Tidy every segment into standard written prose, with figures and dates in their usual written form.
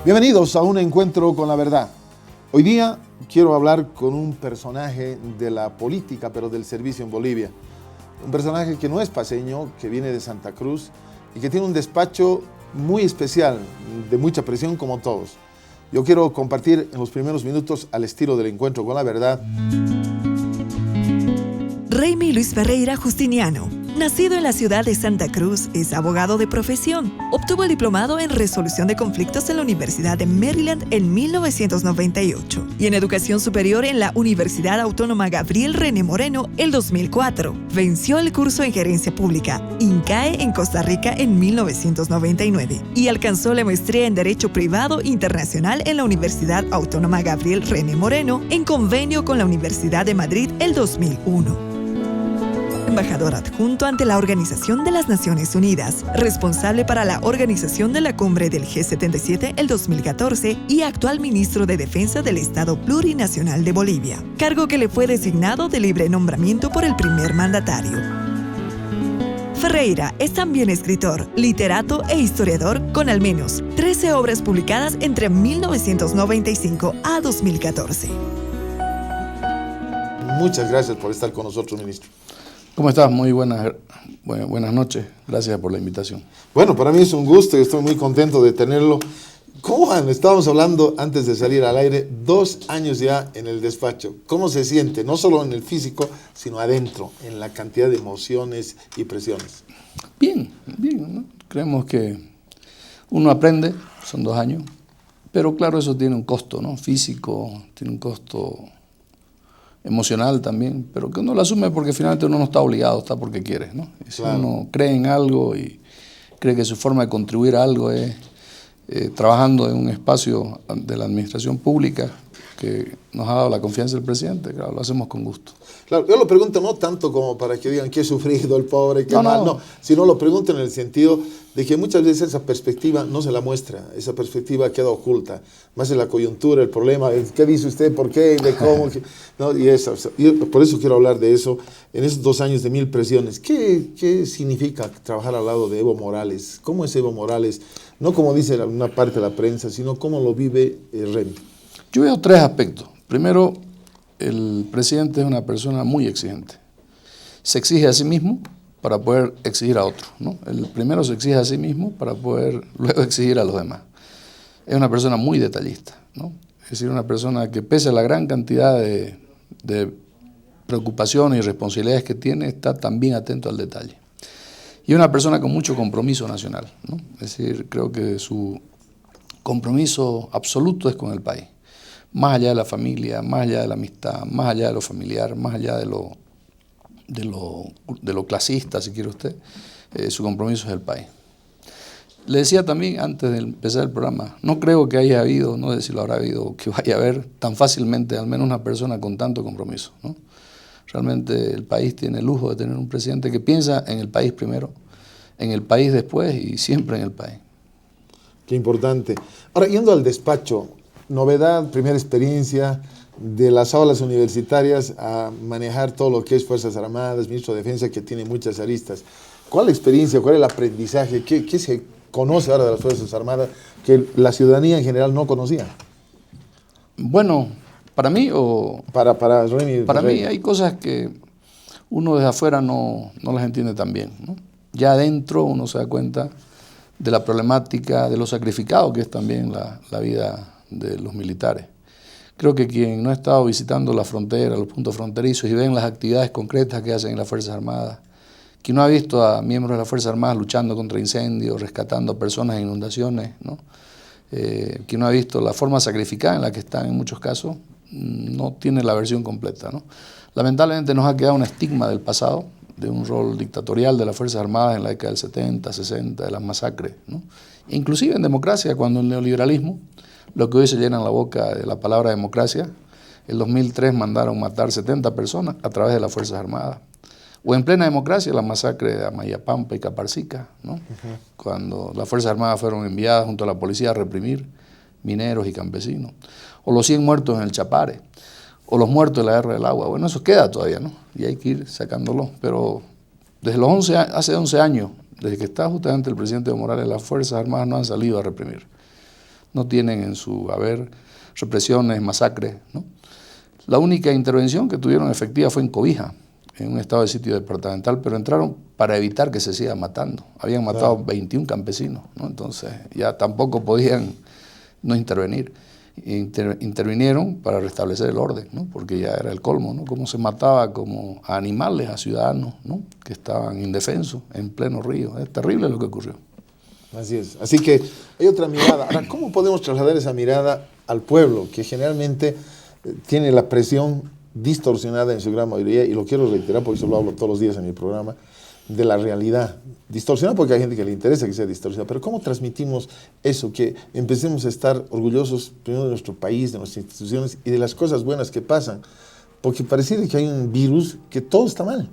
Bienvenidos a un encuentro con la verdad. Hoy día quiero hablar con un personaje de la política, pero del servicio en Bolivia. Un personaje que no es paseño, que viene de Santa Cruz y que tiene un despacho muy especial, de mucha presión como todos. Yo quiero compartir en los primeros minutos al estilo del encuentro con la verdad. Raimi Luis Ferreira Justiniano, nacido en la ciudad de Santa Cruz, es abogado de profesión. Obtuvo el diplomado en resolución de conflictos en la Universidad de Maryland en 1998 y en educación superior en la Universidad Autónoma Gabriel René Moreno el 2004. Venció el curso en gerencia pública INCAE en Costa Rica en 1999 y alcanzó la maestría en Derecho Privado Internacional en la Universidad Autónoma Gabriel René Moreno en convenio con la Universidad de Madrid el 2001. Embajador adjunto ante la Organización de las Naciones Unidas, responsable para la organización de la cumbre del G77 el 2014 y actual ministro de Defensa del Estado Plurinacional de Bolivia, cargo que le fue designado de libre nombramiento por el primer mandatario. Ferreira es también escritor, literato e historiador con al menos 13 obras publicadas entre 1995 a 2014. Muchas gracias por estar con nosotros, ministro. ¿Cómo estás? Muy buenas noches. Gracias por la invitación. Bueno, para mí es un gusto y estoy muy contento de tenerlo. ¿Cómo van? Estábamos hablando antes de salir al aire, 2 años ya en el despacho. ¿Cómo se siente? No solo en el físico, sino adentro, en la cantidad de emociones y presiones. Bien, ¿no? Creemos que uno aprende, son 2 años, pero claro, eso tiene un costo, ¿no? Físico, tiene un costo emocional también, pero que uno lo asume porque finalmente uno no está obligado, está porque quiere, ¿no? Y si uno cree en algo y cree que su forma de contribuir a algo es trabajando en un espacio de la administración pública que nos ha dado la confianza del presidente, claro, lo hacemos con gusto. Claro, yo lo pregunto no tanto como para que digan que he sufrido el pobre, que mal, no, sino lo pregunto en el sentido de que muchas veces esa perspectiva no se la muestra, esa perspectiva queda oculta, más en la coyuntura, el problema, ¿qué dice usted? ¿Por qué? ¿De cómo? ¿No? Y eso, por eso quiero hablar de eso, en esos 2 años de 1000 presiones. ¿Qué significa trabajar al lado de Evo Morales? ¿Cómo es Evo Morales? No como dice una parte de la prensa, sino cómo lo vive Remy. Yo veo 3 aspectos. Primero, el presidente es una persona muy exigente. Se exige a sí mismo para poder exigir a otros, ¿no? El primero se exige a sí mismo para poder luego exigir a los demás. Es una persona muy detallista, ¿no? Es decir, una persona que pese a la gran cantidad de preocupaciones y responsabilidades que tiene, está también atento al detalle. Y una persona con mucho compromiso nacional, ¿no? Es decir, creo que su compromiso absoluto es con el país. Más allá de la familia, más allá de la amistad, más allá de lo familiar, más allá de lo clasista, si quiere usted, su compromiso es el país. Le decía también antes de empezar el programa, no creo que haya habido, no sé si lo habrá habido, que vaya a haber tan fácilmente al menos una persona con tanto compromiso, ¿no? Realmente el país tiene el lujo de tener un presidente que piensa en el país primero, en el país después y siempre en el país. Qué importante. Ahora, yendo al despacho, novedad, primera experiencia de las aulas universitarias a manejar todo lo que es Fuerzas Armadas, Ministro de Defensa, que tiene muchas aristas. ¿Cuál es la experiencia? ¿Cuál es el aprendizaje? ¿Qué se conoce ahora de las Fuerzas Armadas que la ciudadanía en general no conocía? Bueno, para mí o... Para Remy. Para mí hay cosas que uno desde afuera no las entiende tan bien, ¿no? Ya adentro uno se da cuenta de la problemática, de lo sacrificado que es también la vida de los militares. Creo que quien no ha estado visitando la frontera, los puntos fronterizos y ven las actividades concretas que hacen en las Fuerzas Armadas, quien no ha visto a miembros de las Fuerzas Armadas luchando contra incendios, rescatando a personas en inundaciones, ¿no? Quien no ha visto la forma sacrificada en la que están en muchos casos, no tiene la versión completa, ¿no? Lamentablemente nos ha quedado un estigma del pasado, de un rol dictatorial de las Fuerzas Armadas en la década del 70, 60, de las masacres, ¿no? Inclusive en democracia, cuando el neoliberalismo, lo que hoy se llena en la boca de la palabra democracia, en 2003 mandaron matar 70 personas a través de las Fuerzas Armadas. O en plena democracia, la masacre de Amayapampa y Caparcica, ¿no? Cuando las Fuerzas Armadas fueron enviadas junto a la policía a reprimir mineros y campesinos. O los 100 muertos en el Chapare. O los muertos de la Guerra del Agua. Bueno, eso queda todavía, ¿no? Y hay que ir sacándolo. Pero desde hace 11 años, desde que está justamente el presidente Evo Morales, las Fuerzas Armadas no han salido a reprimir. no tienen en su haber represiones, masacres, ¿no? La única intervención que tuvieron efectiva fue en Cobija, en un estado de sitio departamental, pero entraron para evitar que se siga matando. Habían matado 21 campesinos, ¿no? Entonces ya tampoco podían no intervenir. Intervinieron para restablecer el orden, ¿no? Porque ya era el colmo, ¿no? Cómo se mataba como a animales, a ciudadanos, ¿no? Que estaban indefensos en pleno río. Es terrible lo que ocurrió. Así es. Así que hay otra mirada. Ahora, ¿cómo podemos trasladar esa mirada al pueblo, que generalmente tiene la presión distorsionada en su gran mayoría, y lo quiero reiterar porque eso lo hablo todos los días en mi programa, de la realidad? Distorsionada porque hay gente que le interesa que sea distorsionada, pero ¿cómo transmitimos eso? Que empecemos a estar orgullosos primero de nuestro país, de nuestras instituciones y de las cosas buenas que pasan, porque pareciera que hay un virus que todo está mal.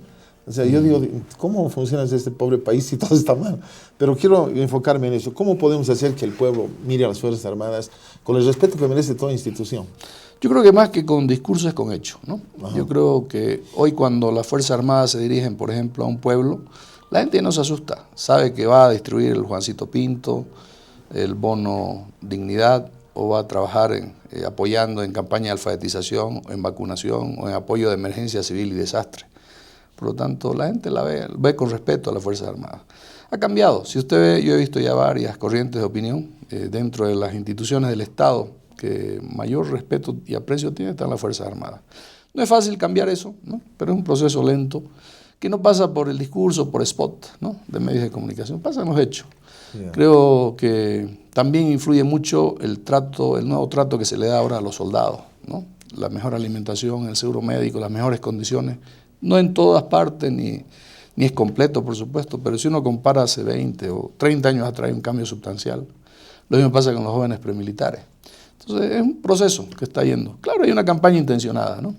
O sea, yo digo, ¿cómo funciona este pobre país si todo está mal? Pero quiero enfocarme en eso. ¿Cómo podemos hacer que el pueblo mire a las Fuerzas Armadas con el respeto que merece toda institución? Yo creo que más que con discursos es con hechos, ¿no? Yo creo que hoy cuando las Fuerzas Armadas se dirigen, por ejemplo, a un pueblo, la gente no se asusta. Sabe que va a distribuir el Juancito Pinto, el bono dignidad, o va a trabajar apoyando en campaña de alfabetización, o en vacunación, o en apoyo de emergencia civil y desastre. Por lo tanto, la gente la ve con respeto a las Fuerzas Armadas. Ha cambiado. Si usted ve, yo he visto ya varias corrientes de opinión dentro de las instituciones del Estado que mayor respeto y aprecio tiene están las Fuerzas Armadas. No es fácil cambiar eso, ¿no? Pero es un proceso lento que no pasa por el discurso, por spot, ¿no? De medios de comunicación, pasan los hechos. Yeah. Creo que también influye mucho el nuevo trato que se le da ahora a los soldados, ¿no? La mejor alimentación, el seguro médico, las mejores condiciones. No en todas partes, ni es completo, por supuesto, pero si uno compara hace 20 o 30 años atrás hay un cambio sustancial. Lo mismo pasa con los jóvenes premilitares. Entonces es un proceso que está yendo. Claro, hay una campaña intencionada, ¿no?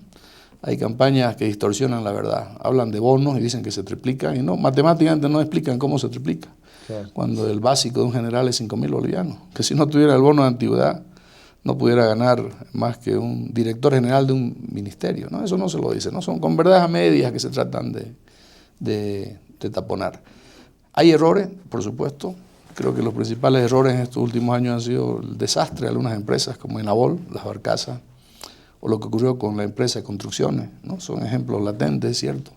Hay campañas que distorsionan la verdad. Hablan de bonos y dicen que se triplican y no, matemáticamente no explican cómo se triplica. Claro. Cuando el básico de un general es 5.000 bolivianos. Que si no tuviera el bono de antigüedad no pudiera ganar más que un director general de un ministerio, ¿no? Eso no se lo dice, ¿no? Son con verdades a medias que se tratan de taponar. Hay errores, por supuesto. Creo que los principales errores en estos últimos años han sido el desastre de algunas empresas como Enabol, las barcazas, o lo que ocurrió con la empresa de construcciones, ¿no? Son ejemplos latentes, es cierto.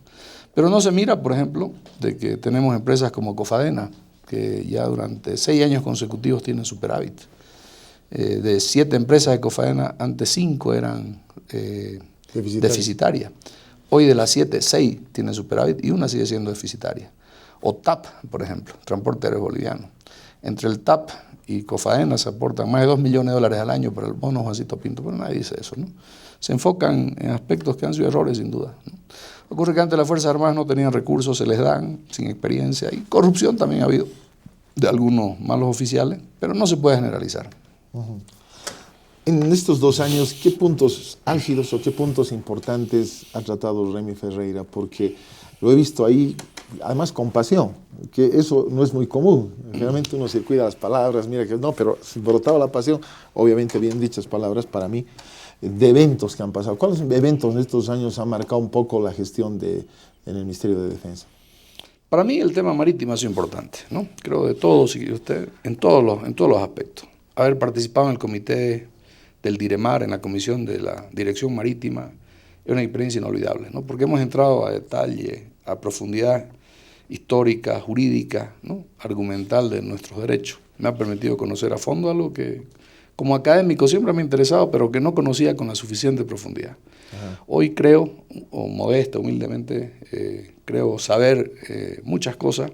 Pero no se mira, por ejemplo, de que tenemos empresas como Cofadena, que ya durante 6 años consecutivos tienen superávit. De 7 empresas de Cofadena, antes 5 eran deficitarias. Hoy de las 7, 6 tienen superávit y una sigue siendo deficitaria. O TAP, por ejemplo, Transporte Aéreo Boliviano. Entre el TAP y Cofadena se aportan más de $2 millones al año para el bono Juancito Pinto, pero nadie dice eso, ¿no? Se enfocan en aspectos que han sido errores, sin duda, ¿no? Ocurre que antes las Fuerzas Armadas no tenían recursos, se les dan sin experiencia, y corrupción también ha habido de algunos malos oficiales, pero no se puede generalizar. En estos 2 años, ¿qué puntos álgidos o qué puntos importantes ha tratado Remy Ferreira? Porque lo he visto ahí, además con pasión, que eso no es muy común. Generalmente uno se cuida las palabras, mira que no, pero si brotaba la pasión, obviamente bien dichas palabras para mí, de eventos que han pasado. ¿Cuáles eventos en estos años han marcado un poco la gestión en el Ministerio de Defensa? Para mí el tema marítimo ha sido importante, ¿no? Creo de todos y usted, en todos los aspectos. Haber participado en el comité del Diremar, en la comisión de la Dirección Marítima, es una experiencia inolvidable, ¿no? Porque hemos entrado a detalle, a profundidad histórica, jurídica, ¿no? Argumental de nuestros derechos. Me ha permitido conocer a fondo algo que como académico siempre me ha interesado, pero que no conocía con la suficiente profundidad. Ajá. Hoy creo, o modesto, humildemente, creo saber muchas cosas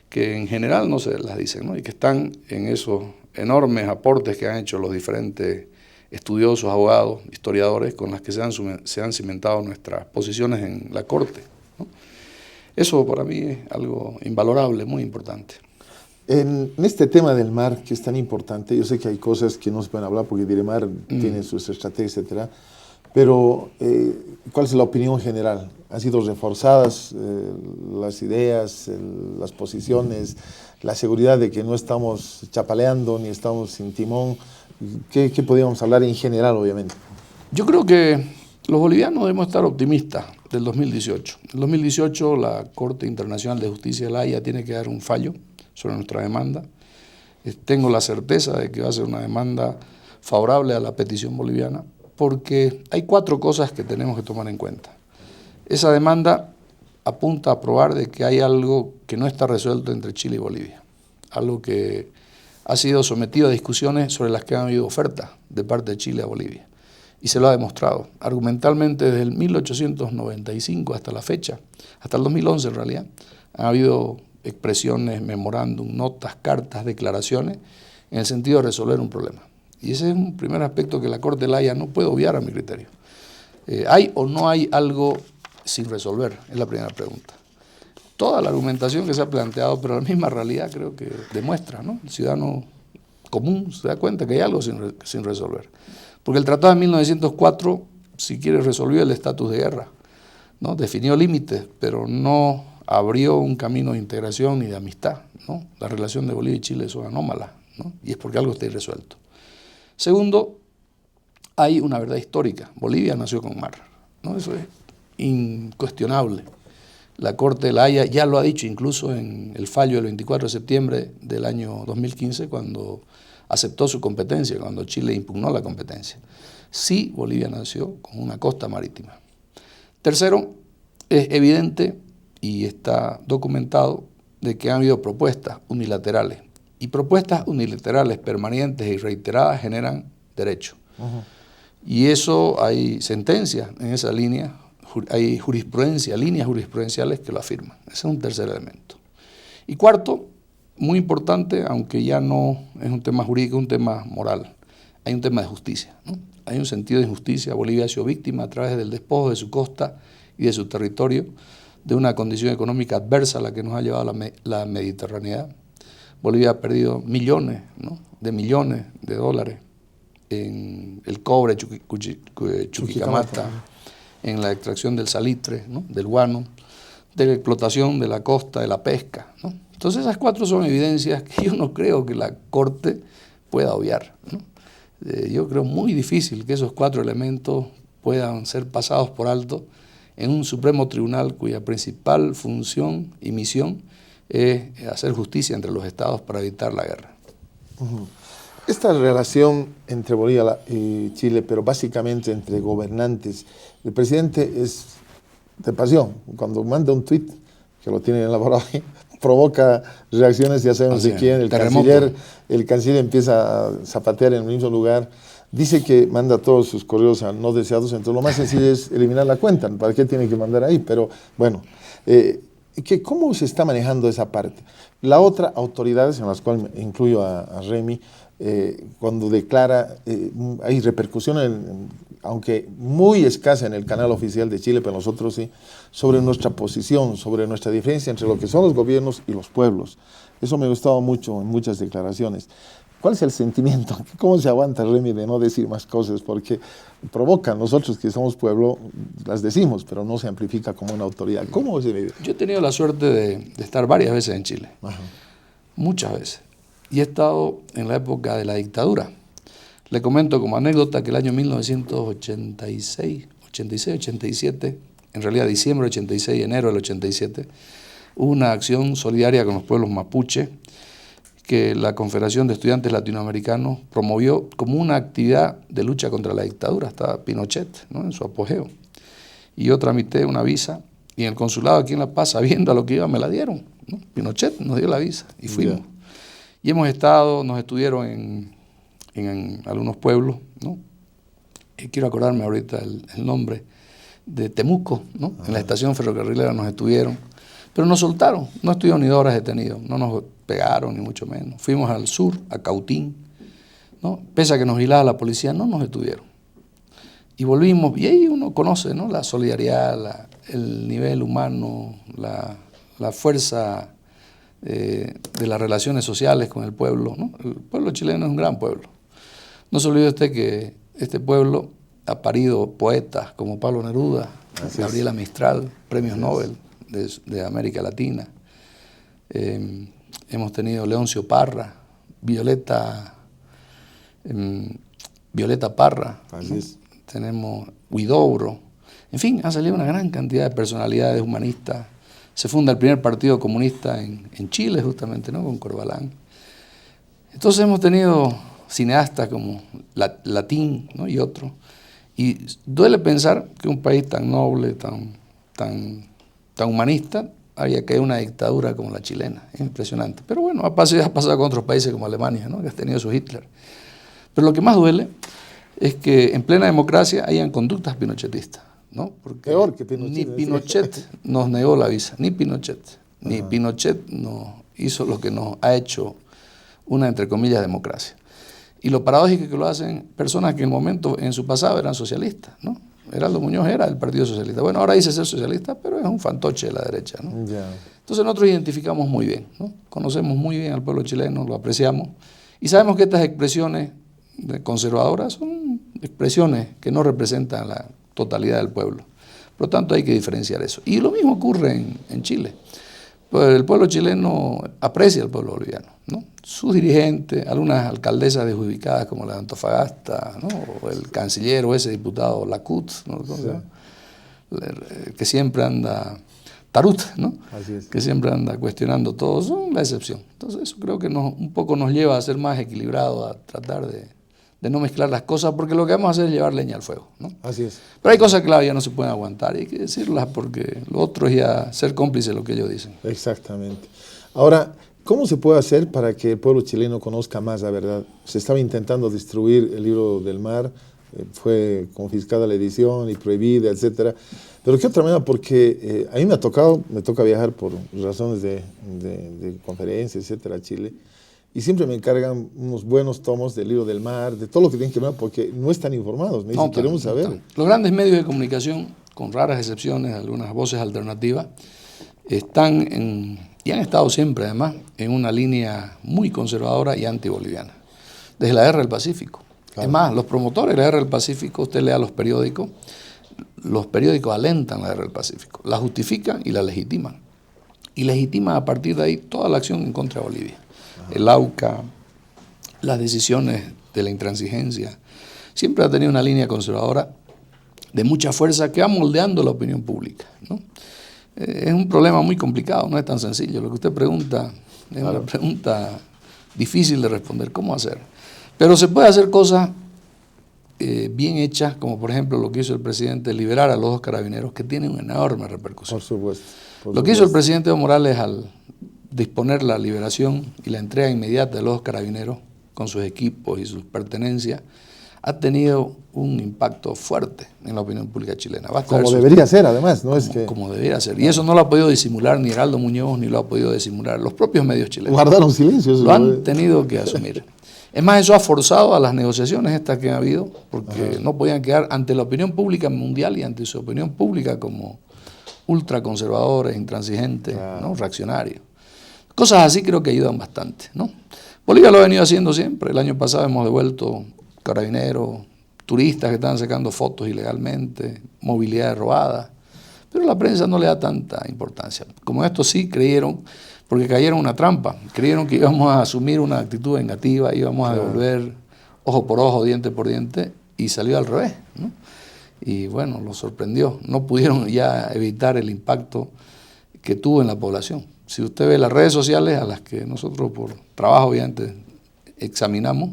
que en general no se las dicen, ¿no? Y que están en esos enormes aportes que han hecho los diferentes estudiosos, abogados, historiadores, con las que se han cimentado nuestras posiciones en la Corte, ¿no? Eso para mí es algo invalorable, muy importante. En este tema del mar, que es tan importante, yo sé que hay cosas que no se pueden hablar porque Diremar tiene sus estrategias, etcétera, pero ¿cuál es la opinión general? ¿Han sido reforzadas las ideas, las posiciones, la seguridad de que no estamos chapaleando ni estamos sin timón? ¿Qué podríamos hablar en general, obviamente? Yo creo que los bolivianos debemos estar optimistas del 2018. En 2018 la Corte Internacional de Justicia de La Haya tiene que dar un fallo sobre nuestra demanda. tengo la certeza de que va a ser una demanda favorable a la petición boliviana, porque hay 4 cosas que tenemos que tomar en cuenta. Esa demanda apunta a probar de que hay algo que no está resuelto entre Chile y Bolivia, algo que ha sido sometido a discusiones sobre las que han habido ofertas de parte de Chile a Bolivia, y se lo ha demostrado argumentalmente desde el 1895 hasta la fecha, hasta el 2011 en realidad. Ha habido expresiones, memorándum, notas, cartas, declaraciones en el sentido de resolver un problema. Y ese es un primer aspecto que la Corte de La Haya no puede obviar a mi criterio. ¿Hay o no hay algo sin resolver? Es la primera pregunta. Toda la argumentación que se ha planteado, pero la misma realidad creo que demuestra, ¿no? El ciudadano común se da cuenta que hay algo sin resolver. Porque el Tratado de 1904, si quiere, resolvió el estatus de guerra, ¿no? Definió límites, pero no abrió un camino de integración ni de amistad, ¿no? La relación de Bolivia y Chile son anómalas, ¿no? Y es porque algo está irresuelto. Segundo, hay una verdad histórica. Bolivia nació con mar, ¿no? Eso es incuestionable. La Corte de La Haya ya lo ha dicho, incluso en el fallo del 24 de septiembre del año 2015, cuando aceptó su competencia, cuando Chile impugnó la competencia. Sí, Bolivia nació con una costa marítima. Tercero, es evidente y está documentado de que han habido propuestas unilaterales, y propuestas unilaterales permanentes y reiteradas generan derecho. Y eso, hay sentencias en esa línea, hay jurisprudencia, líneas jurisprudenciales que lo afirman. Ese es un tercer elemento. Y cuarto, muy importante, aunque ya no es un tema jurídico, es un tema moral, hay un tema de justicia, ¿no? Hay un sentido de injusticia. Bolivia ha sido víctima a través del despojo de su costa y de su territorio, de una condición económica adversa a la que nos ha llevado la mediterraneidad. Bolivia ha perdido millones, ¿no?, de millones de dólares en el cobre, Chuquicamata, en la extracción del salitre, ¿no?, del guano, de la explotación de la costa, de la pesca, ¿no? Entonces esas 4 son evidencias que yo no creo que la Corte pueda obviar, ¿no? Yo creo muy difícil que esos 4 elementos puedan ser pasados por alto en un Supremo Tribunal cuya principal función y misión es hacer justicia entre los estados para evitar la guerra. Esta relación entre Bolivia y Chile, pero básicamente entre gobernantes, el presidente es de pasión. Cuando manda un tuit, que lo tienen elaborado ahí, provoca reacciones, ya sabemos de quién. El canciller empieza a zapatear en el mismo lugar. Dice que manda todos sus correos a no deseados, entonces lo más sencillo es eliminar la cuenta. ¿Para qué tiene que mandar ahí? Pero bueno, ¿cómo se está manejando esa parte? La otra, autoridades, en las cuales incluyo a Remy, cuando declara, hay repercusiones, aunque muy escasa en el canal oficial de Chile, pero nosotros sí, sobre nuestra posición, sobre nuestra diferencia entre lo que son los gobiernos y los pueblos. Eso me ha gustado mucho en muchas declaraciones. ¿Cuál es el sentimiento? ¿Cómo se aguanta, Remy, de no decir más cosas? Porque provocan, nosotros que somos pueblo, las decimos, pero no se amplifica como una autoridad. ¿Cómo se vive? Yo he tenido la suerte de estar varias veces en Chile, muchas veces, y he estado en la época de la dictadura. Le comento como anécdota que el año 1986, 87, en realidad diciembre del 86, enero del 87, hubo una acción solidaria con los pueblos mapuche que la Confederación de Estudiantes Latinoamericanos promovió como una actividad de lucha contra la dictadura. Estaba Pinochet, ¿no?, en su apogeo. Y yo tramité una visa, y en el consulado aquí en La Paz, sabiendo a lo que iba, me la dieron, ¿no? Pinochet nos dio la visa y fuimos. Y hemos estado, nos estuvieron en algunos pueblos, ¿no? Quiero acordarme ahorita el nombre, de Temuco, ¿no? En la estación ferrocarrilera nos estuvieron, pero nos soltaron, no estuvieron ni 2 horas detenidos, no nos pegaron ni mucho menos. Fuimos al sur, a Cautín, ¿no? Pese a que nos vigilaba la policía, no nos detuvieron. Y volvimos, y ahí uno conoce, ¿no?, la solidaridad, el nivel humano, la fuerza de las relaciones sociales con el pueblo, ¿no? El pueblo chileno es un gran pueblo. No se olvide usted que este pueblo ha parido poetas como Pablo Neruda, Gabriela Mistral, premios Nobel de América Latina. Hemos tenido Leoncio Parra, Violeta Parra, ¿no? Tenemos Huidobro. En fin, ha salido una gran cantidad de personalidades humanistas. Se funda el primer partido comunista en Chile, justamente, ¿no?, con Corbalán. Entonces hemos tenido cineastas como Latín, ¿no? Y otros. Y duele pensar que un país tan noble, tan humanista, había caído una dictadura como la chilena. Es impresionante. Pero bueno, ha pasado con otros países como Alemania, ¿no? Que ha tenido su Hitler. Pero lo que más duele es que en plena democracia hayan conductas pinochetistas, ¿no? Porque peor que Pinochet. Ni Pinochet nos negó la visa, ni Pinochet. Ni Pinochet nos hizo lo que nos ha hecho una, entre comillas, democracia. Y lo paradójico es que lo hacen personas que en su pasado eran socialistas, ¿no? Heraldo Muñoz era del Partido Socialista. Bueno, ahora dice ser socialista, pero es un fantoche de la derecha, ¿no? Yeah. Entonces nosotros identificamos muy bien, ¿no? Conocemos muy bien al pueblo chileno, lo apreciamos, y sabemos que estas expresiones conservadoras son expresiones que no representan la totalidad del pueblo. Por lo tanto, hay que diferenciar eso. Y lo mismo ocurre en Chile. Pues el pueblo chileno aprecia al pueblo boliviano, ¿no? Sus dirigentes, algunas alcaldesas desubicadas como la de Antofagasta, ¿no? O el canciller o ese diputado Lacut, ¿no? Sí. Que siempre anda, Tarut, ¿no? Así es. Que siempre anda cuestionando todo, son la excepción. Entonces eso creo que un poco nos lleva a ser más equilibrados, a tratar de no mezclar las cosas, porque lo que vamos a hacer es llevar leña al fuego, ¿no? Así es. Pero hay cosas que, claro, ya no se pueden aguantar, y hay que decirlas, porque lo otro es ya ser cómplice de lo que ellos dicen. Exactamente. Ahora, ¿cómo se puede hacer para que el pueblo chileno conozca más la verdad? Se estaba intentando destruir el libro del mar, fue confiscada la edición y prohibida, etcétera. Pero qué otra manera, porque a mí me toca viajar por razones de conferencias, etcétera, a Chile. Y siempre me encargan unos buenos tomos del libro del mar, de todo lo que tienen que ver, porque no están informados. Me dicen, queremos saber. Los grandes medios de comunicación, con raras excepciones, algunas voces alternativas, están y han estado siempre, además, en una línea muy conservadora y antiboliviana, desde la Guerra del Pacífico. Claro. Es más, los promotores de la Guerra del Pacífico, usted lea los periódicos alentan la Guerra del Pacífico, la justifican y la legitiman. Y legitiman a partir de ahí toda la acción en contra de Bolivia. El AUCA, las decisiones de la intransigencia, siempre ha tenido una línea conservadora de mucha fuerza que va moldeando la opinión pública, ¿no? Es un problema muy complicado, no es tan sencillo. Lo que usted pregunta es una pregunta difícil de responder, ¿cómo hacer? Pero se puede hacer cosas bien hechas, como por ejemplo lo que hizo el presidente, liberar a los 2 carabineros, que tienen una enorme repercusión. Por supuesto. Lo que hizo el presidente Evo Morales al disponer la liberación y la entrega inmediata de los 2 carabineros con sus equipos y sus pertenencias, ha tenido un impacto fuerte en la opinión pública chilena. Como debería ser, además, ¿no? Como debería ser. Y eso no lo ha podido disimular ni Heraldo Muñoz, ni lo ha podido disimular los propios medios chilenos. Guardaron silencio. Lo han tenido que asumir. Es más, eso ha forzado a las negociaciones estas que han habido, porque no podían quedar ante la opinión pública mundial y ante su opinión pública como ultraconservadores, intransigentes, ¿no? Reaccionarios. Cosas así creo que ayudan bastante, ¿no? Bolivia lo ha venido haciendo siempre. El año pasado hemos devuelto carabineros, turistas que estaban sacando fotos ilegalmente, movilidad robada, pero la prensa no le da tanta importancia. Como estos sí creyeron, porque cayeron en una trampa, creyeron que íbamos a asumir una actitud vengativa, íbamos a devolver ojo por ojo, diente por diente, y salió al revés, ¿no? Y bueno, los sorprendió, no pudieron ya evitar el impacto que tuvo en la población. Si usted ve las redes sociales, a las que nosotros por trabajo obviamente examinamos,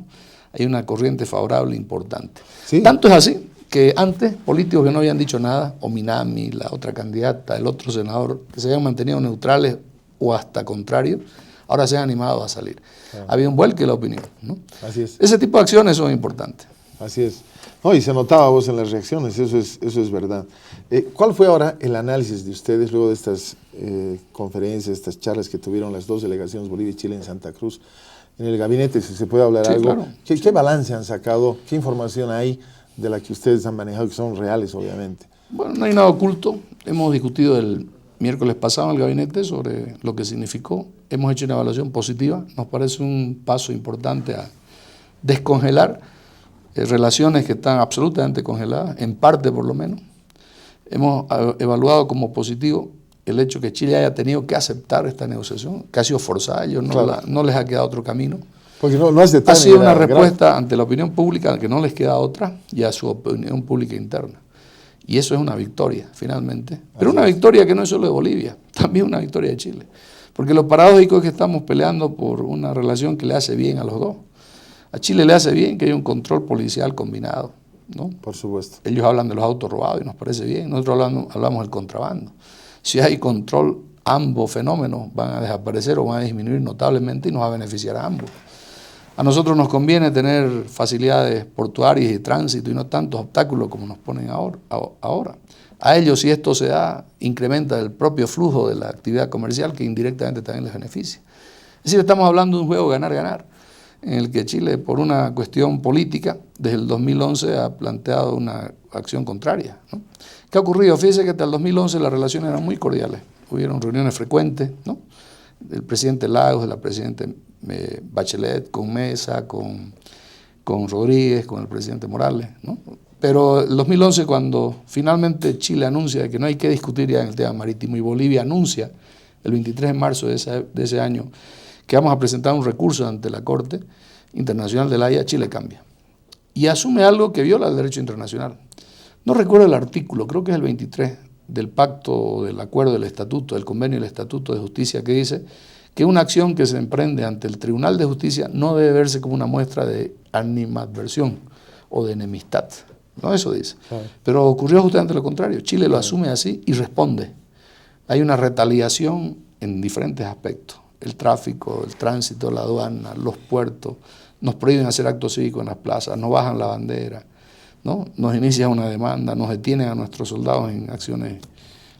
hay una corriente favorable importante. Sí. Tanto es así que antes políticos que no habían dicho nada, o Minami, la otra candidata, el otro senador, que se habían mantenido neutrales o hasta contrarios, ahora se han animado a salir. Había un vuelque de la opinión, ¿no? Así es. Ese tipo de acciones son importantes. Así es. No, y se notaba vos en las reacciones, eso es verdad. ¿Cuál fue ahora el análisis de ustedes luego de estas conferencias, estas charlas que tuvieron las 2 delegaciones, Bolivia y Chile, en Santa Cruz? En el gabinete, si se puede hablar algo. Claro. ¿Qué balance han sacado? ¿Qué información hay de la que ustedes han manejado, que son reales, obviamente? Bueno, no hay nada oculto. Hemos discutido el miércoles pasado en el gabinete sobre lo que significó. Hemos hecho una evaluación positiva. Nos parece un paso importante a descongelar relaciones que están absolutamente congeladas, en parte por lo menos. Hemos evaluado como positivo el hecho que Chile haya tenido que aceptar esta negociación, que ha sido forzada, ellos no les ha quedado otro camino. Porque no es de ha sido una respuesta ante la opinión pública que no les queda otra y a su opinión pública interna. Y eso es una victoria, finalmente. Pero una victoria que no es solo de Bolivia, también una victoria de Chile. Porque lo paradójico es que estamos peleando por una relación que le hace bien a los dos. A Chile le hace bien que haya un control policial combinado, ¿no? Por supuesto. Ellos hablan de los autos robados y nos parece bien. Nosotros hablamos del contrabando. Si hay control, ambos fenómenos van a desaparecer o van a disminuir notablemente y nos va a beneficiar a ambos. A nosotros nos conviene tener facilidades portuarias y de tránsito y no tantos obstáculos como nos ponen ahora. A ellos, si esto se da, incrementa el propio flujo de la actividad comercial que indirectamente también les beneficia. Es decir, estamos hablando de un juego ganar-ganar, en el que Chile, por una cuestión política, desde el 2011 ha planteado una acción contraria, ¿no? ¿Qué ha ocurrido? Fíjese que hasta el 2011 las relaciones eran muy cordiales. Hubieron reuniones frecuentes, ¿no? Del presidente Lagos, de la presidenta Bachelet, con Mesa, con Rodríguez, con el presidente Morales, ¿no? Pero el 2011, cuando finalmente Chile anuncia que no hay que discutir ya en el tema marítimo y Bolivia anuncia el 23 de marzo de ese año que vamos a presentar un recurso ante la Corte Internacional de la Haya, Chile cambia y asume algo que viola el derecho internacional. No recuerdo el artículo, creo que es el 23 del pacto, del acuerdo, del estatuto, del convenio del estatuto de justicia, que dice que una acción que se emprende ante el Tribunal de Justicia no debe verse como una muestra de animadversión o de enemistad. No, eso dice. Claro. Pero ocurrió justamente lo contrario. Chile lo asume así y responde. Hay una retaliación en diferentes aspectos. El tráfico, el tránsito, la aduana, los puertos, nos prohíben hacer actos cívicos en las plazas, nos bajan la bandera, ¿no? Nos inician una demanda, nos detienen a nuestros soldados en acciones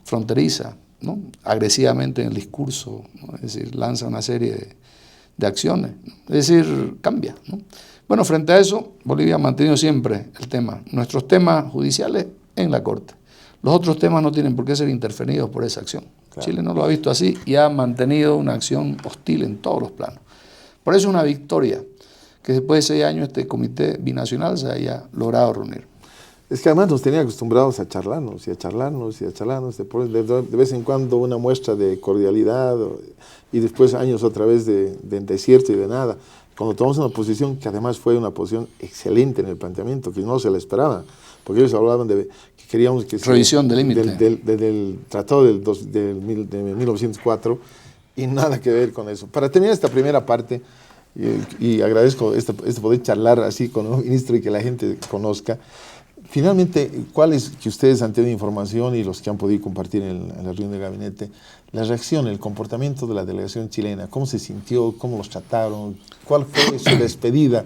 fronterizas, ¿no? Agresivamente en el discurso, ¿no? Es decir, lanza una serie de acciones, ¿no? Es decir, cambia, ¿no? Bueno, frente a eso, Bolivia ha mantenido siempre el tema, nuestros temas judiciales en la Corte. Los otros temas no tienen por qué ser intervenidos por esa acción. Claro. Chile no lo ha visto así y ha mantenido una acción hostil en todos los planos. Por eso es una victoria que después de 6 años este comité binacional se haya logrado reunir. Es que además nos tenía acostumbrados a charlarnos y a charlarnos y a charlarnos, de vez en cuando una muestra de cordialidad y después años otra vez de desierto y de nada. Cuando tomamos una posición que además fue una posición excelente en el planteamiento, que no se la esperaba, porque ellos hablaban de que queríamos que revisión del límite del tratado de 1904 y nada que ver con eso. Para terminar esta primera parte, y agradezco este poder charlar así con un ministro y que la gente conozca, finalmente, ¿cuáles que ustedes han tenido información y los que han podido compartir en la reunión del gabinete, la reacción, el comportamiento de la delegación chilena? ¿Cómo se sintió? ¿Cómo los trataron? ¿Cuál fue su despedida?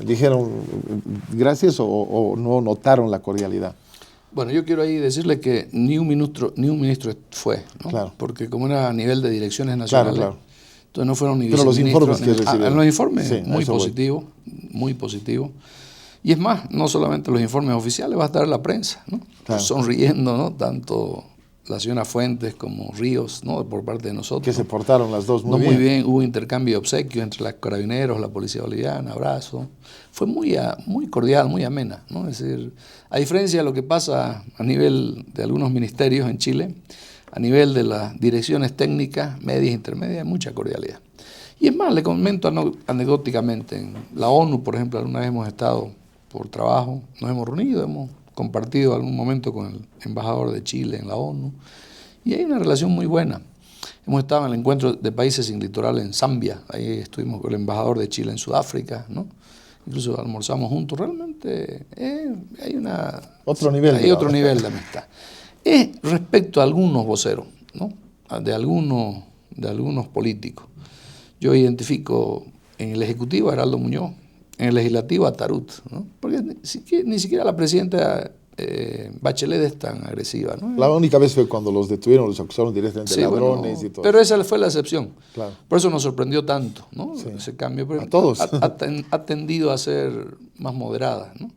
¿Dijeron gracias o no notaron la cordialidad? Bueno, yo quiero ahí decirle que ni un ministro fue, ¿no? Claro. Porque como era a nivel de direcciones nacionales, claro. Entonces no fueron ni pero los informes que recibieron. Los informes, sí, muy positivo. Y es más, no solamente los informes oficiales, va a estar la prensa, ¿no? Claro. Sonriendo, ¿no? Tanto la señora Fuentes como Ríos, ¿no? Por parte de nosotros. Que se portaron las dos muy bien. Hubo intercambio de obsequios entre los carabineros, la policía boliviana, abrazo. Fue muy cordial, muy amena, ¿no? Es decir, a diferencia de lo que pasa a nivel de algunos ministerios en Chile, a nivel de las direcciones técnicas, medias, intermedias, hay mucha cordialidad. Y es más, le comento anecdóticamente, en la ONU, por ejemplo, alguna vez hemos estado por trabajo, nos hemos reunido, hemos compartido algún momento con el embajador de Chile en la ONU, y hay una relación muy buena. Hemos estado en el encuentro de países sin litoral en Zambia, ahí estuvimos con el embajador de Chile en Sudáfrica, ¿no? Incluso almorzamos juntos. Realmente hay otro nivel de amistad. Respecto a algunos voceros, ¿no? de algunos políticos. Yo identifico en el Ejecutivo a Heraldo Muñoz, en el Legislativo a Tarut, ¿no? Porque ni siquiera la presidenta Bachelet es tan agresiva, ¿no? La única vez fue cuando los detuvieron, los acusaron directamente de ladrones y todo. Pero esa fue la excepción. Claro. Por eso nos sorprendió tanto, ¿no? Sí. Ese cambio. A todos. Ha tendido a ser más moderada, ¿no?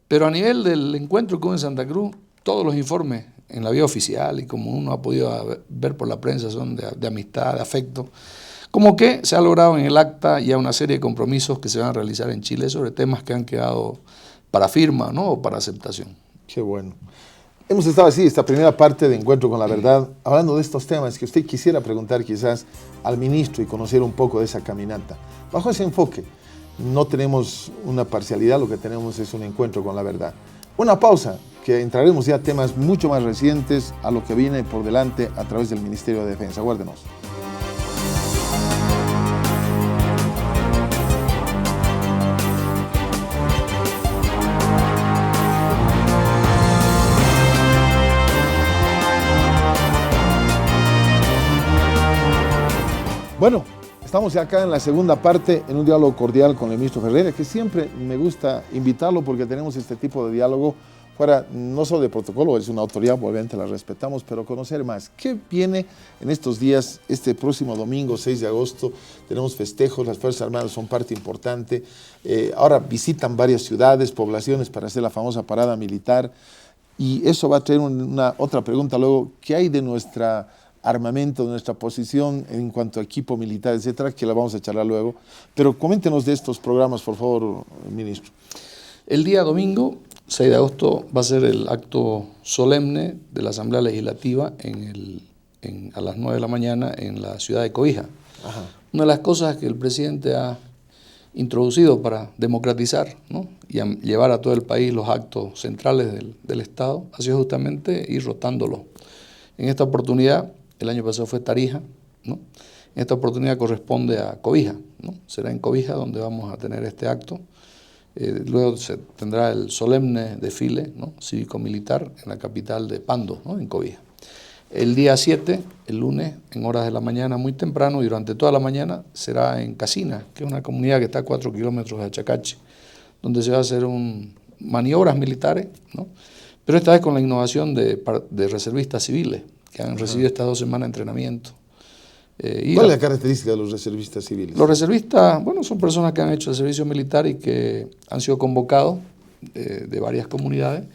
Pero a nivel del encuentro que hubo en Santa Cruz, todos los informes en la vía oficial y como uno ha podido ver por la prensa son de amistad, de afecto. Como que se ha logrado en el acta ya una serie de compromisos que se van a realizar en Chile sobre temas que han quedado para firma, ¿no? O para aceptación. Qué bueno. Hemos estado así, esta primera parte de Encuentro con la Verdad, hablando de estos temas que usted quisiera preguntar quizás al ministro y conocer un poco de esa caminata. Bajo ese enfoque, no tenemos una parcialidad, lo que tenemos es un encuentro con la verdad. Una pausa, que entraremos ya a temas mucho más recientes a lo que viene por delante a través del Ministerio de Defensa. Guárdenos. Bueno, estamos ya acá en la segunda parte, en un diálogo cordial con el ministro Ferreira, que siempre me gusta invitarlo porque tenemos este tipo de diálogo fuera, no solo de protocolo, es una autoridad, obviamente la respetamos, pero conocer más. ¿Qué viene en estos días? Este próximo domingo, 6 de agosto, tenemos festejos, las Fuerzas Armadas son parte importante. Ahora visitan varias ciudades, poblaciones para hacer la famosa parada militar. Y eso va a traer una otra pregunta luego, ¿qué hay de nuestra armamento, de nuestra posición en cuanto a equipo militar, etcétera, que la vamos a charlar luego? Pero coméntenos de estos programas, por favor, ministro. El día domingo, 6 de agosto, va a ser el acto solemne de la Asamblea Legislativa a las 9 de la mañana en la ciudad de Cobija. Ajá. Una de las cosas que el presidente ha introducido para democratizar, ¿no?, y llevar a todo el país los actos centrales del Estado ha sido justamente ir rotándolo. En esta oportunidad, el año pasado fue Tarija, ¿no? En esta oportunidad corresponde a Cobija, ¿no? Será en Cobija donde vamos a tener este acto. Luego se tendrá el solemne desfile, ¿no?, cívico-militar en la capital de Pando, ¿no?, en Cobija. El día 7, el lunes, en horas de la mañana muy temprano y durante toda la mañana, será en Casina, que es una comunidad que está a 4 kilómetros de Achacachi, donde se va a hacer maniobras militares, ¿no?, pero esta vez con la innovación de reservistas civiles, que han recibido estas 2 semanas de entrenamiento. ¿Cuál es la característica de los reservistas civiles? Los reservistas, bueno, son personas que han hecho el servicio militar y que han sido convocados de varias comunidades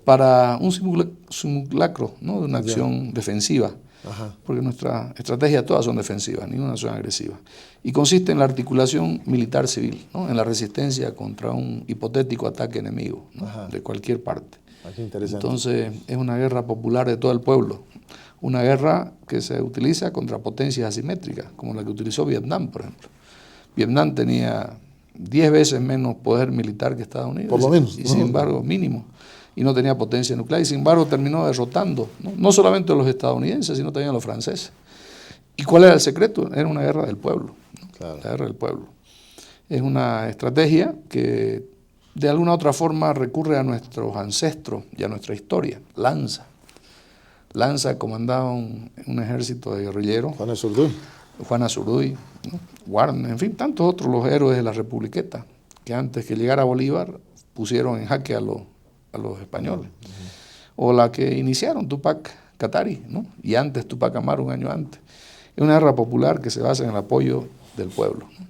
para un simulacro, ¿no?, de una acción defensiva. Ajá. Porque nuestra estrategia todas son defensivas, ninguna son agresivas. Y consiste en la articulación militar-civil, ¿no?, en la resistencia contra un hipotético ataque enemigo, ¿no?, de cualquier parte. Entonces es una guerra popular de todo el pueblo, una guerra que se utiliza contra potencias asimétricas, como la que utilizó Vietnam, por ejemplo. Vietnam tenía 10 veces menos poder militar que Estados Unidos. Por lo menos. Y sin embargo, mínimo. Y no tenía potencia nuclear. Y sin embargo terminó derrotando, no solamente a los estadounidenses, sino también a los franceses. ¿Y cuál era el secreto? Era una guerra del pueblo. ¿No? Claro. La guerra del pueblo. Es una estrategia que de alguna u otra forma recurre a nuestros ancestros y a nuestra historia. Lanza comandaba un ejército de guerrilleros. Juan Azurduy, ¿no?, Warner, en fin, tantos otros, los héroes de la Republiqueta, que antes que llegara Bolívar pusieron en jaque a los españoles. O la que iniciaron, Tupac Katari, ¿no?, y antes Tupac Amaru, un año antes. Es una guerra popular que se basa en el apoyo del pueblo, ¿no?,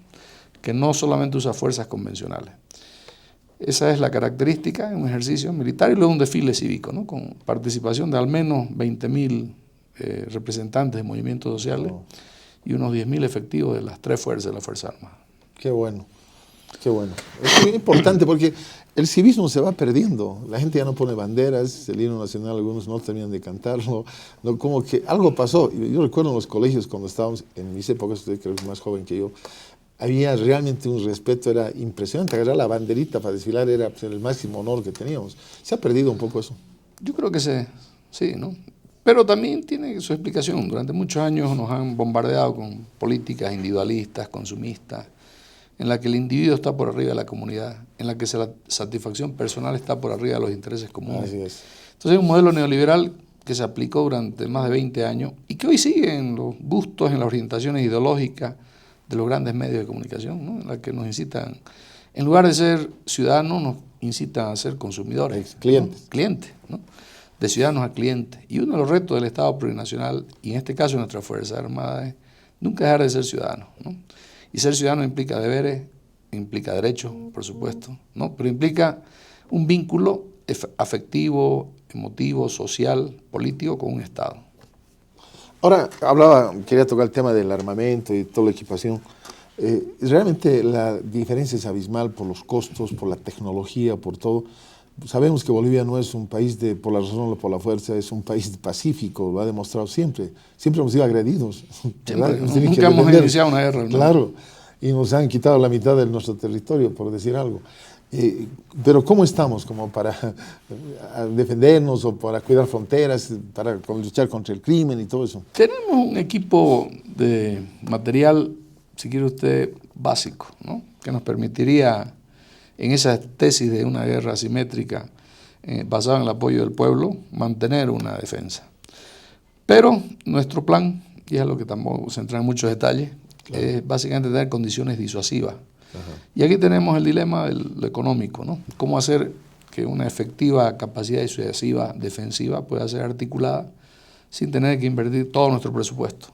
que no solamente usa fuerzas convencionales. Esa es la característica en un ejercicio militar y luego un desfile cívico, ¿no?, con participación de al menos 20.000 representantes de movimientos sociales y unos 10.000 efectivos de las 3 fuerzas de la Fuerza Armada. Qué bueno, qué bueno. Es muy importante porque el civismo se va perdiendo. La gente ya no pone banderas, el himno nacional algunos no terminan de cantarlo. No, como que algo pasó. Yo recuerdo en los colegios cuando estábamos, en mis épocas, usted creo que es más joven que yo, había realmente un respeto, era impresionante. Agarrar la banderita para desfilar era el máximo honor que teníamos. Se ha perdido un poco eso. Yo creo que sí, ¿no? Pero también tiene su explicación. Durante muchos años nos han bombardeado con políticas individualistas, consumistas, en la que el individuo está por arriba de la comunidad, en la que la satisfacción personal está por arriba de los intereses comunes. Así es. Entonces es un modelo neoliberal que se aplicó durante más de 20 años y que hoy sigue en los gustos, en las orientaciones ideológicas de los grandes medios de comunicación, ¿no?, en la que nos incitan, en lugar de ser ciudadanos, nos incitan a ser consumidores. Clientes. ¿No? Clientes, ¿no?, de ciudadanos a clientes. Y uno de los retos del Estado plurinacional, y en este caso de nuestras Fuerzas Armadas, es nunca dejar de ser ciudadano, ¿no? Y ser ciudadano implica deberes, implica derechos, por supuesto, ¿no?, pero implica un vínculo afectivo, emotivo, social, político con un Estado. Ahora, quería tocar el tema del armamento y toda la equipación. Realmente la diferencia es abismal por los costos, por la tecnología, por todo. Sabemos que Bolivia no es un país por la razón o por la fuerza, es un país pacífico, lo ha demostrado siempre. Siempre hemos sido agredidos. Nunca hemos iniciado una guerra, ¿no? Claro, y nos han quitado la mitad de nuestro territorio, por decir algo. Pero ¿cómo estamos como para defendernos o para cuidar fronteras, para luchar contra el crimen y todo eso? Tenemos un equipo de material, si quiere usted, básico, ¿no?, que nos permitiría, en esa tesis de una guerra asimétrica basada en el apoyo del pueblo, mantener una defensa. Pero nuestro plan, y es lo que tampoco se entra en muchos detalles, Claro. Es básicamente tener condiciones disuasivas. Ajá. Y aquí tenemos el dilema de lo económico, ¿no? Cómo hacer que una efectiva capacidad disuasiva defensiva pueda ser articulada sin tener que invertir todo nuestro presupuesto.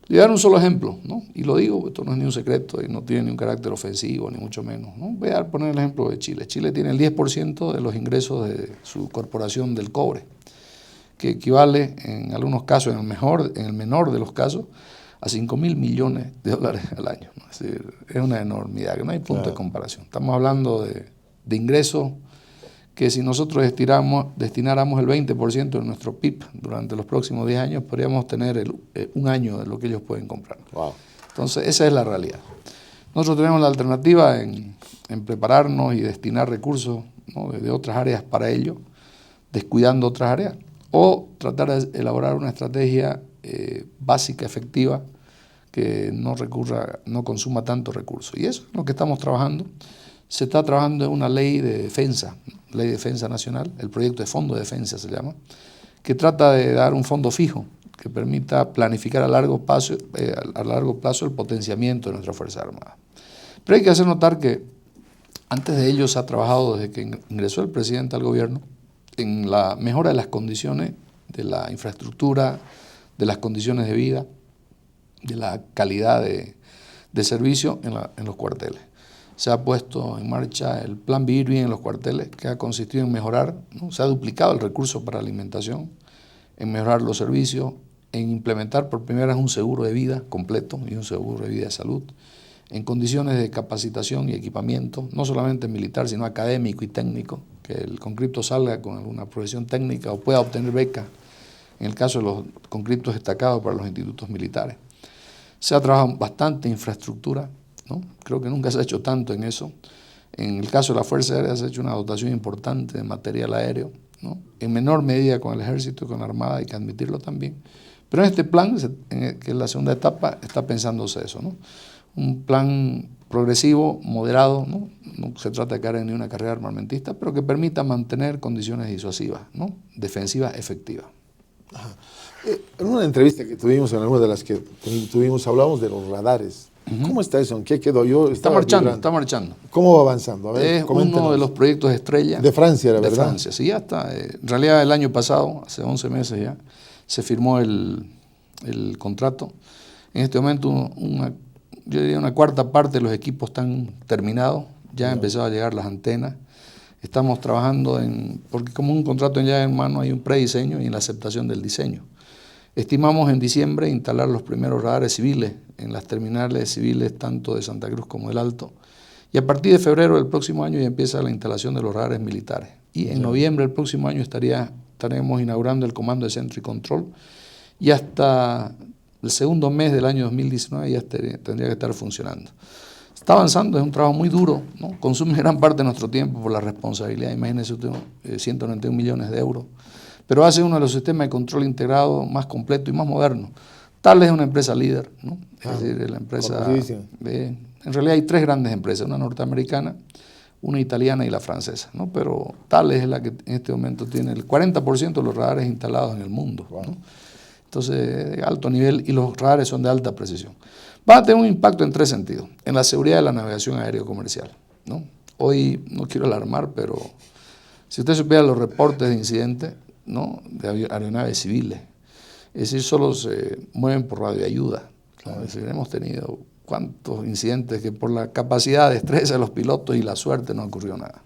Le voy a dar un solo ejemplo, ¿no? Y lo digo, esto no es ni un secreto y no tiene ni un carácter ofensivo, ni mucho menos, ¿no? Voy a poner el ejemplo de Chile. Chile tiene el 10% de los ingresos de su corporación del cobre, que equivale en algunos casos, en el menor de los casos, a 5.000 millones de dólares al año, ¿no? Es decir, es una enormidad, que no hay punto de comparación. Estamos hablando de ingresos que si nosotros destináramos el 20% de nuestro PIB durante los próximos 10 años, podríamos tener un año de lo que ellos pueden comprar. Wow. Entonces, esa es la realidad. Nosotros tenemos la alternativa en prepararnos y destinar recursos, ¿no?, de otras áreas para ello, descuidando otras áreas, o tratar de elaborar una estrategia básica, efectiva, que no consuma tantos recursos. Y eso es lo que estamos trabajando. Se está trabajando en una ley de defensa, ley de defensa nacional, el proyecto de fondo de defensa se llama, que trata de dar un fondo fijo que permita planificar a largo plazo el potenciamiento de nuestra Fuerza Armada. Pero hay que hacer notar que antes de ello se ha trabajado desde que ingresó el presidente al gobierno en la mejora de las condiciones de la infraestructura, de las condiciones de vida, de la calidad de servicio en los cuarteles. Se ha puesto en marcha el Plan Vivir Bien en los cuarteles, que ha consistido en mejorar, ¿no? Se ha duplicado el recurso para alimentación, en mejorar los servicios, en implementar por primera vez un seguro de vida completo y un seguro de vida de salud, en condiciones de capacitación y equipamiento, no solamente militar, sino académico y técnico, que el conscripto salga con alguna profesión técnica o pueda obtener beca, en el caso de los conscriptos destacados para los institutos militares. Se ha trabajado bastante en infraestructura, ¿no? Creo que nunca se ha hecho tanto en eso. En el caso de la Fuerza Aérea se ha hecho una dotación importante de material aéreo, ¿no? En menor medida con el Ejército y con la Armada, hay que admitirlo también. Pero en este plan, que es la segunda etapa, está pensándose eso, ¿no? Un plan progresivo, moderado, ¿no? No se trata de caer en ninguna carrera armamentista, pero que permita mantener condiciones disuasivas, ¿no? Defensivas efectivas. Ajá. En una entrevista que tuvimos, en alguna de las que tuvimos, hablamos de los radares. ¿Cómo está eso? ¿En qué quedó? Está marchando. ¿Cómo va avanzando? A ver, es uno de los proyectos estrella. De Francia, la verdad. De Francia, sí, ya está. En realidad el año pasado, hace 11 meses ya, se firmó el contrato. En este momento, yo diría una cuarta parte de los equipos están terminados, ya han empezado a llegar las antenas. Estamos trabajando porque como un contrato ya en mano hay un prediseño y en la aceptación del diseño. Estimamos en diciembre instalar los primeros radares civiles en las terminales civiles tanto de Santa Cruz como del Alto. Y a partir de febrero del próximo año ya empieza la instalación de los radares militares. Y en noviembre del próximo año estaremos inaugurando el comando de centro y control. Y hasta el segundo mes del año 2019 ya tendría que estar funcionando. Está avanzando, es un trabajo muy duro, ¿no? Consume gran parte de nuestro tiempo por la responsabilidad. Imagínense usted, 191 millones de euros. Pero hace uno de los sistemas de control integrado más completo y más moderno. Thales es una empresa líder, ¿no? Es decir, la empresa... en realidad hay tres grandes empresas, una norteamericana, una italiana y la francesa, ¿no? Pero Thales es la que en este momento tiene el 40% de los radares instalados en el mundo, ¿no? Entonces, de alto nivel, y los radares son de alta precisión. Va a tener un impacto en tres sentidos. En la seguridad de la navegación aéreo-comercial, ¿no? Hoy, no quiero alarmar, pero si usted supiera los reportes de incidentes, ¿no?, de aeronaves civiles, es decir, solo se mueven por radioayuda. Claro. Es decir, hemos tenido cuántos incidentes que por la capacidad de estrés de los pilotos y la suerte no ocurrió nada.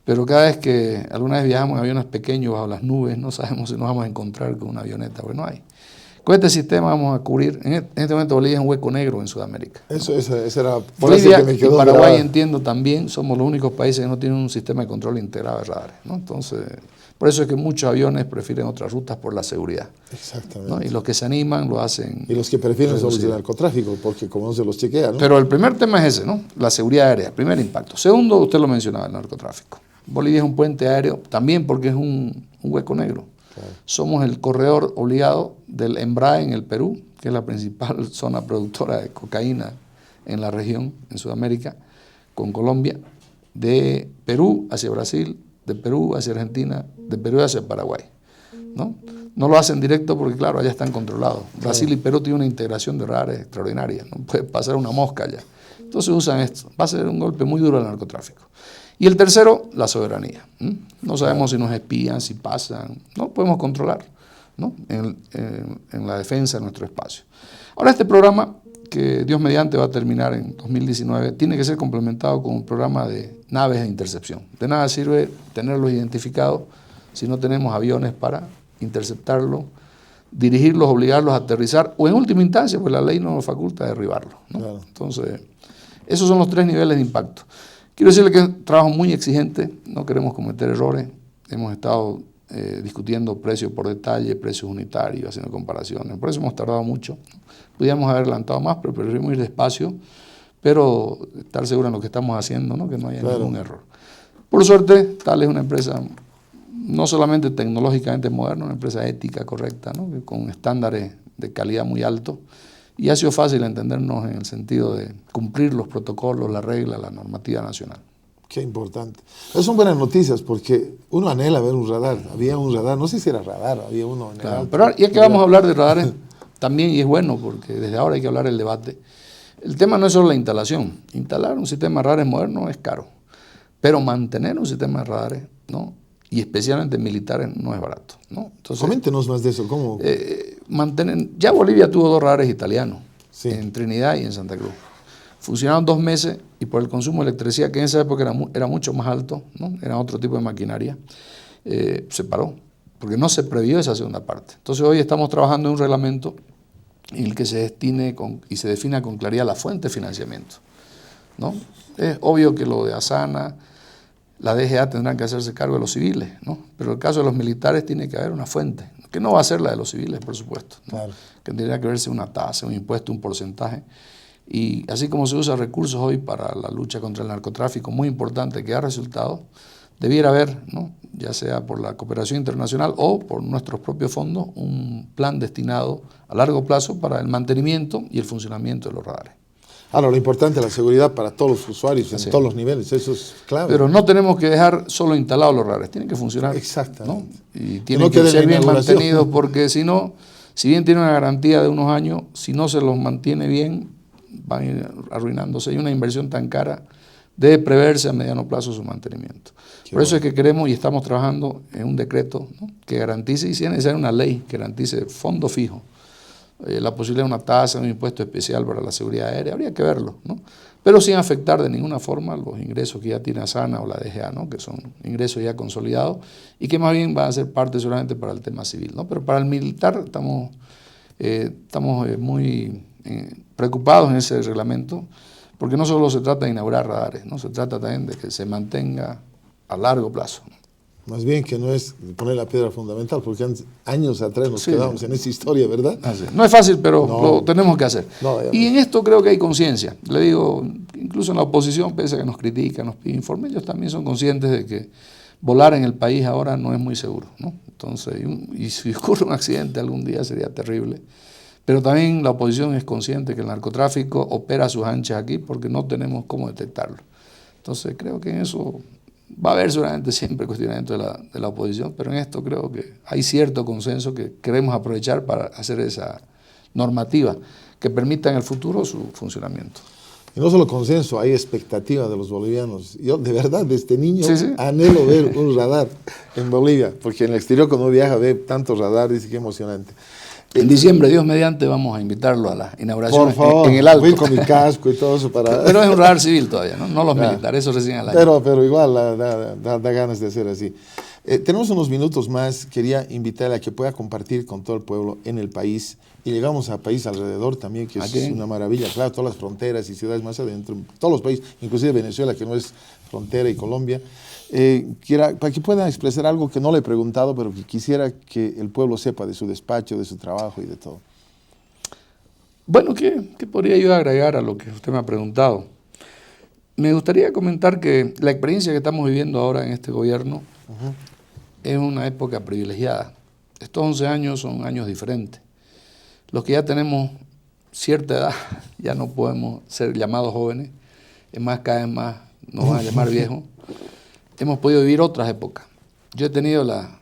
Pero cada vez que alguna vez viajamos en aviones pequeños bajo las nubes, no sabemos si nos vamos a encontrar con una avioneta, porque no hay. Con este sistema vamos a cubrir, en este momento Bolivia es un hueco negro en Sudamérica. Esa era Bolivia que me quedó y Paraguay, grabada. Entiendo también, somos los únicos países que no tienen un sistema de control integrado de radares, ¿no? Entonces, por eso es que muchos aviones prefieren otras rutas por la seguridad. Exactamente. ¿No? Y los que se animan lo hacen. Y los que prefieren son los del narcotráfico, porque como no se los chequea, ¿no? Pero el primer tema es ese, ¿no? La seguridad aérea, primer impacto. Segundo, usted lo mencionaba, el narcotráfico. Bolivia es un puente aéreo, también porque es un hueco negro. Claro. Somos el corredor obligado del Embraer en el Perú, que es la principal zona productora de cocaína en la región, en Sudamérica, con Colombia, de Perú hacia Brasil, de Perú hacia Argentina, de Perú hacia Paraguay, ¿no? No lo hacen directo porque, claro, allá están controlados. Brasil y Perú tienen una integración de radares extraordinaria. No puede pasar una mosca allá. Entonces usan esto. Va a ser un golpe muy duro al narcotráfico. Y el tercero, la soberanía. No sabemos si nos espían, si pasan. No podemos controlar, ¿no? En la defensa de nuestro espacio. Ahora, este programa, que Dios mediante va a terminar en 2019, tiene que ser complementado con un programa de naves de intercepción. De nada sirve tenerlos identificados si no tenemos aviones para interceptarlos, dirigirlos, obligarlos a aterrizar, o en última instancia, pues la ley no nos faculta derribarlos, ¿no? Claro. Entonces, esos son los 3 niveles de impacto. Quiero decirle que es un trabajo muy exigente, no queremos cometer errores, hemos estado discutiendo precios por detalle, precios unitarios, haciendo comparaciones, por eso hemos tardado mucho. Podríamos haber adelantado más, pero preferimos ir despacio, pero estar seguros en lo que estamos haciendo, ¿no? Que no haya ningún error. Por suerte, TAL es una empresa no solamente tecnológicamente moderna, una empresa ética, correcta, ¿no? Con estándares de calidad muy altos, y ha sido fácil entendernos en el sentido de cumplir los protocolos, la regla, la normativa nacional. Qué importante. Esas son buenas noticias porque uno anhela ver un radar. Había un radar, no sé si era radar, había uno en el alto. Pero ya que vamos a hablar de radares también, y es bueno porque desde ahora hay que hablar del debate, el tema no es solo la instalación. Instalar un sistema de radares moderno es caro, pero mantener un sistema de radares, ¿no? Y especialmente militares no es barato, ¿no? Entonces, coméntenos más de eso. ¿Cómo? Ya Bolivia tuvo 2 radares italianos, en Trinidad y en Santa Cruz. Funcionaron 2 meses y por el consumo de electricidad, que en esa época era mucho más alto, ¿no? Era otro tipo de maquinaria, se paró, porque no se previó esa segunda parte. Entonces hoy estamos trabajando en un reglamento en el que se destine y se defina con claridad la fuente de financiamiento, ¿no? Es obvio que lo de Asana, la DGA tendrán que hacerse cargo de los civiles, ¿no? Pero en el caso de los militares tiene que haber una fuente, que no va a ser la de los civiles, por supuesto, ¿no? Claro. Que tendría que verse una tasa, un impuesto, un porcentaje. Y así como se usa recursos hoy para la lucha contra el narcotráfico, muy importante, que da resultados, debiera haber, ¿no? Ya sea por la cooperación internacional o por nuestros propios fondos, un plan destinado a largo plazo para el mantenimiento y el funcionamiento de los radares. Ahora, lo importante es la seguridad para todos los usuarios, en todos los niveles, eso es clave. Pero no tenemos que dejar solo instalados los radares, tienen que funcionar. Exactamente. ¿No? Y tienen que ser bien mantenidos, porque si no, si bien tienen una garantía de unos años, si no se los mantiene bien, van a ir arruinándose. Y una inversión tan cara debe preverse a mediano plazo su mantenimiento. Por eso es que queremos y estamos trabajando en un decreto, ¿no? Que garantice, y si es necesaria una ley que garantice fondo fijo, la posibilidad de una tasa, un impuesto especial para la seguridad aérea, habría que verlo, ¿no? Pero sin afectar de ninguna forma los ingresos que ya tiene Asana o la DGA, ¿no? Que son ingresos ya consolidados y que más bien van a ser parte solamente para el tema civil, ¿no? Pero para el militar estamos muy preocupados en ese reglamento, porque no solo se trata de inaugurar radares, ¿no? Se trata también de que se mantenga a largo plazo. Más bien que no es poner la piedra fundamental, porque años atrás nos quedamos en esa historia, ¿verdad? No es fácil, pero lo tenemos que hacer. Y en esto creo que hay conciencia. Le digo, incluso en la oposición, pese a que nos critican, nos piden informes, ellos también son conscientes de que volar en el país ahora no es muy seguro, ¿no? Entonces, y si ocurre un accidente algún día sería terrible. Pero también la oposición es consciente que el narcotráfico opera a sus anchas aquí porque no tenemos cómo detectarlo. Entonces creo que en eso va a haber seguramente siempre cuestionamiento de la oposición, pero en esto creo que hay cierto consenso que queremos aprovechar para hacer esa normativa que permita en el futuro su funcionamiento. Y no solo consenso, hay expectativa de los bolivianos. Yo de verdad desde niño anhelo ver un radar en Bolivia, porque en el exterior cuando uno viaja ve tantos radares y qué emocionante. En diciembre, Dios mediante, vamos a invitarlo a la inauguración. Por favor, en el Alto. Voy con mi casco y todo eso para... Pero es un radar civil todavía, no los militares, eso recién al año. Pero igual da ganas de hacer así. Tenemos unos minutos más, quería invitarle a que pueda compartir con todo el pueblo en el país, y llegamos a país alrededor también, que es una maravilla, claro, todas las fronteras y ciudades más adentro, todos los países, inclusive Venezuela, que no es frontera, y Colombia. Para que pueda expresar algo que no le he preguntado, pero que quisiera que el pueblo sepa de su despacho, de su trabajo y de todo. Bueno, ¿qué podría yo agregar a lo que usted me ha preguntado? Me gustaría comentar que la experiencia que estamos viviendo ahora en este gobierno es una época privilegiada. Estos 11 años son años diferentes. Los que ya tenemos cierta edad ya no podemos ser llamados jóvenes, es más, cada vez más nos van a llamar viejos. Hemos podido vivir otras épocas. Yo he tenido la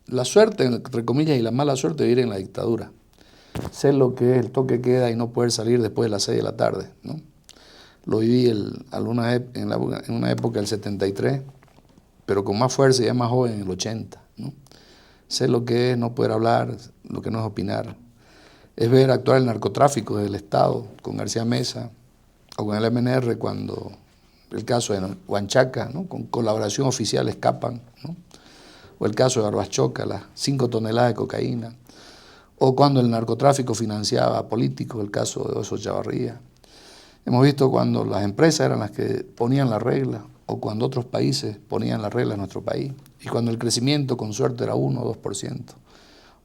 la suerte, entre comillas, y la mala suerte de vivir en la dictadura. Sé lo que es el toque de queda y no poder salir después de las 6 de la tarde, ¿no? Lo viví en una época del 73, pero con más fuerza y ya más joven en el 80, ¿no? Sé lo que es no poder hablar, lo que no es opinar. Es ver actuar el narcotráfico del Estado con García Mesa o con el MNR cuando el caso de Huanchaca, ¿no? Con colaboración oficial escapan, ¿no? O el caso de Barbachoca, las 5 toneladas de cocaína, o cuando el narcotráfico financiaba a políticos, el caso de Oso Chavarría. Hemos visto cuando las empresas eran las que ponían la regla, o cuando otros países ponían la regla en nuestro país, y cuando el crecimiento con suerte era 1 o 2%,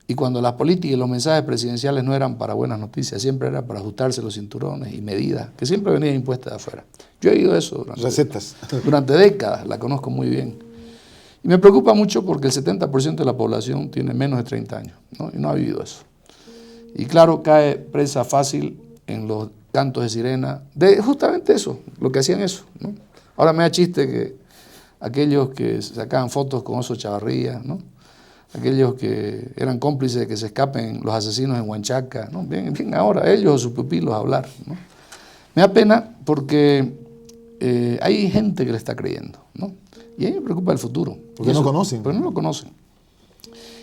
y cuando las políticas y los mensajes presidenciales no eran para buenas noticias, siempre era para ajustarse los cinturones y medidas que siempre venían impuestas de afuera. Yo he oído eso durante décadas, la conozco muy bien. Y me preocupa mucho porque el 70% de la población tiene menos de 30 años, ¿no? Y no ha vivido eso. Y claro, cae presa fácil en los cantos de sirena de justamente eso, lo que hacían eso, ¿no? Ahora me da chiste que aquellos que sacaban fotos con Oso Chavarría, ¿no? Aquellos que eran cómplices de que se escapen los asesinos en Huanchaca, ¿no? Bien ahora ellos o sus pupilos a hablar, ¿no? Me da pena porque hay gente que le está creyendo, ¿no? Y a mí me preocupa el futuro. Porque no conocen. Porque no lo conocen.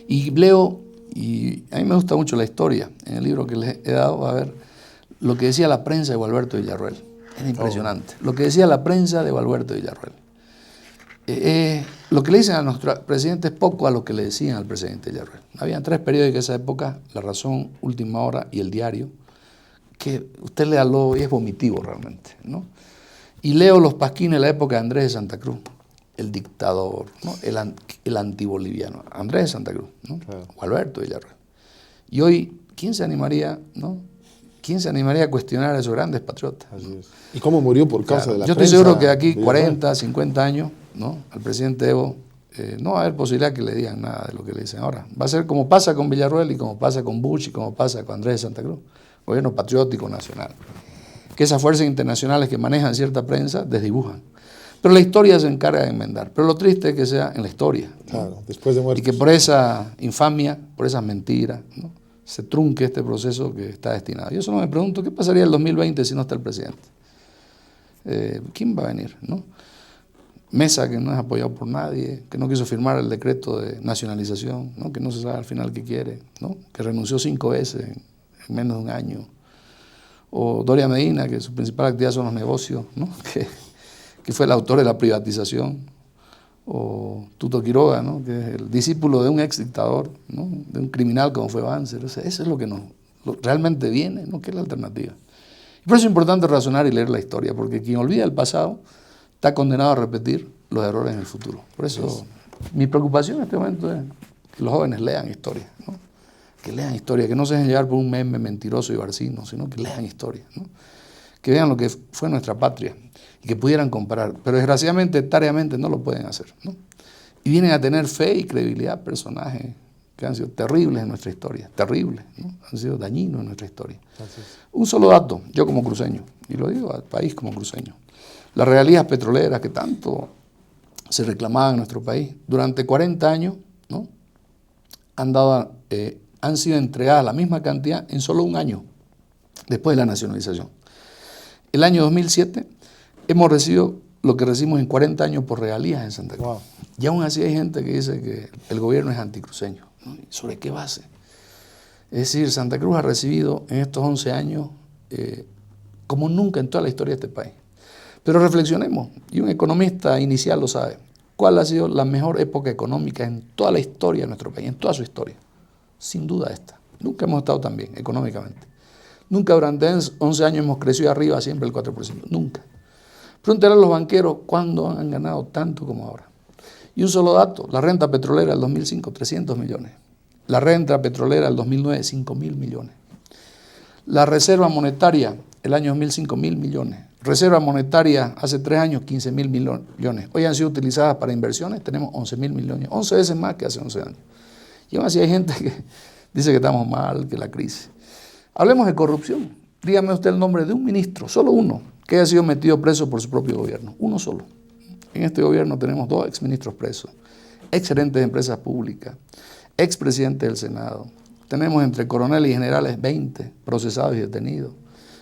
Y leo, y a mí me gusta mucho la historia, en el libro que les he dado, a ver lo que decía la prensa de Gualberto Villarroel. Era impresionante. Lo que decía la prensa de Gualberto Villarroel. Lo que le dicen a nuestro presidente es poco a lo que le decían al presidente Villarroel. Habían 3 periódicos en esa época, La Razón, Última Hora y El Diario, que usted léalo y es vomitivo realmente, ¿no? Y leo los pasquines de la época de Andrés de Santa Cruz, el dictador, ¿no? El antiboliviano, Andrés de Santa Cruz, ¿no? Claro. Gualberto Villarroel. Y hoy, ¿quién se animaría, ¿no? ¿Quién se animaría a cuestionar a esos grandes patriotas? Así es. ¿Y cómo murió por causa de la prensa? Yo estoy seguro que de aquí 40, 50 años, ¿no? Al presidente Evo no va a haber posibilidad que le digan nada de lo que le dicen ahora. Va a ser como pasa con Villarroel y como pasa con Bush y como pasa con Andrés de Santa Cruz. Gobierno patriótico nacional. Que esas fuerzas internacionales que manejan cierta prensa desdibujan. Pero la historia se encarga de enmendar. Pero lo triste es que sea en la historia, ¿no? Claro, después de muertos. Y que por esa infamia, por esas mentiras, ¿no? Se trunque este proceso que está destinado. Yo solo me pregunto, ¿qué pasaría el 2020 si no está el presidente? ¿Quién va a venir, no? Mesa, que no es apoyado por nadie, que no quiso firmar el decreto de nacionalización, ¿no? Que no se sabe al final qué quiere, ¿no? Que renunció 5 veces en menos de un año. O Doria Medina, que su principal actividad son los negocios, ¿no? Que fue el autor de la privatización. O Tuto Quiroga, ¿no? Que es el discípulo de un ex dictador, ¿no? De un criminal como fue Banzer. O sea, eso es lo que realmente viene, ¿no? ¿Qué es la alternativa? Y por eso es importante razonar y leer la historia, porque quien olvida el pasado está condenado a repetir los errores en el futuro. Por eso mi preocupación en este momento es que los jóvenes lean historia, ¿no? Que lean historia, que no se dejen llevar por un meme mentiroso y barcino, sino que lean historia, ¿no? Que vean lo que fue nuestra patria y que pudieran comparar. Pero desgraciadamente, etariamente no lo pueden hacer, ¿no? Y vienen a tener fe y credibilidad personajes que han sido terribles en nuestra historia, terribles, ¿no? Han sido dañinos en nuestra historia. Gracias. Un solo dato, yo como cruceño, y lo digo al país como cruceño, las regalías petroleras que tanto se reclamaban en nuestro país, durante 40 años, ¿no? Han sido entregadas la misma cantidad en solo un año, después de la nacionalización. El año 2007 hemos recibido lo que recibimos en 40 años por regalías en Santa Cruz. Wow. Y aún así hay gente que dice que el gobierno es anticruceño, ¿no? ¿Sobre qué base? Es decir, Santa Cruz ha recibido en estos 11 años como nunca en toda la historia de este país. Pero reflexionemos, y un economista inicial lo sabe, ¿cuál ha sido la mejor época económica en toda la historia de nuestro país, en toda su historia? Sin duda esta. Nunca hemos estado tan bien económicamente. Nunca durante 11 años hemos crecido arriba siempre el 4%. Nunca. Pregúntale a los banqueros cuándo han ganado tanto como ahora. Y un solo dato, la renta petrolera del 2005, 300 millones. La renta petrolera del 2009, 5.000 millones. La reserva monetaria el año 2005, 1.000 millones. Reserva monetaria hace 3 años, 15.000 millones. Hoy han sido utilizadas para inversiones, tenemos 11.000 millones. 11 veces más que hace 11 años. Y aún así hay gente que dice que estamos mal, que la crisis. Hablemos de corrupción. Dígame usted el nombre de un ministro, solo uno, que haya sido metido preso por su propio gobierno. Uno solo. En este gobierno tenemos 2 exministros presos, exgerentes de empresas públicas, expresidente del Senado. Tenemos entre coroneles y generales 20 procesados y detenidos.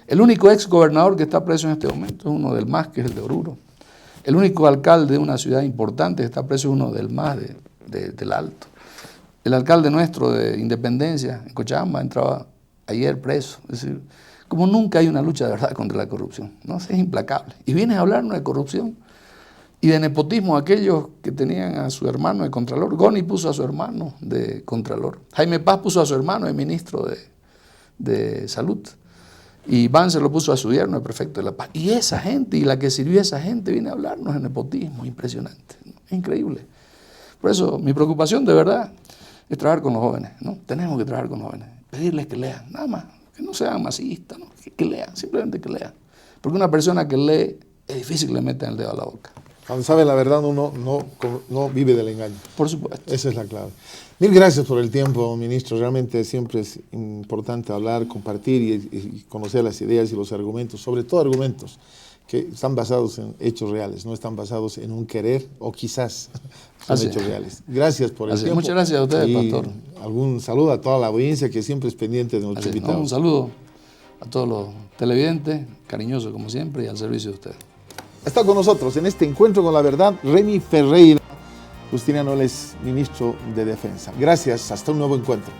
El único ex gobernador que está preso en este momento es uno del MAS, que es el de Oruro. El único alcalde de una ciudad importante que está preso es uno del MAS del Alto. El alcalde nuestro de Independencia, en Cochabamba, entraba ayer preso. Es decir, como nunca hay una lucha de verdad contra la corrupción, ¿no? Es implacable. Y vienen a hablarnos de corrupción y de nepotismo, aquellos que tenían a su hermano de Contralor. Goni puso a su hermano de Contralor. Jaime Paz puso a su hermano de ministro de Salud. Y Vance lo puso a su yerno de prefecto de La Paz. Y esa gente, y la que sirvió a esa gente, viene a hablarnos de nepotismo. Impresionante, ¿no? Es increíble. Por eso, mi preocupación de verdad es trabajar con los jóvenes, ¿no? Tenemos que trabajar con los jóvenes. Pedirles que lean, nada más. Que no sean masistas, ¿no? Que lean, simplemente que lean. Porque una persona que lee, es difícil que le metan el dedo a la boca. Cuando sabe la verdad, uno no vive del engaño. Por supuesto. Esa es la clave. Mil gracias por el tiempo, ministro. Realmente siempre es importante hablar, compartir y conocer las ideas y los argumentos, sobre todo argumentos que están basados en hechos reales, no están basados en un querer o quizás son hechos reales. Gracias por el tiempo. Muchas gracias a ustedes, Pastor. Algún saludo a toda la audiencia que siempre es pendiente de nuestros invitados. Un saludo a todos los televidentes, cariñosos como siempre, y al servicio de ustedes. Está con nosotros en este encuentro con la verdad Remy Ferreira. Justiniano, él es ministro de Defensa. Gracias, hasta un nuevo encuentro.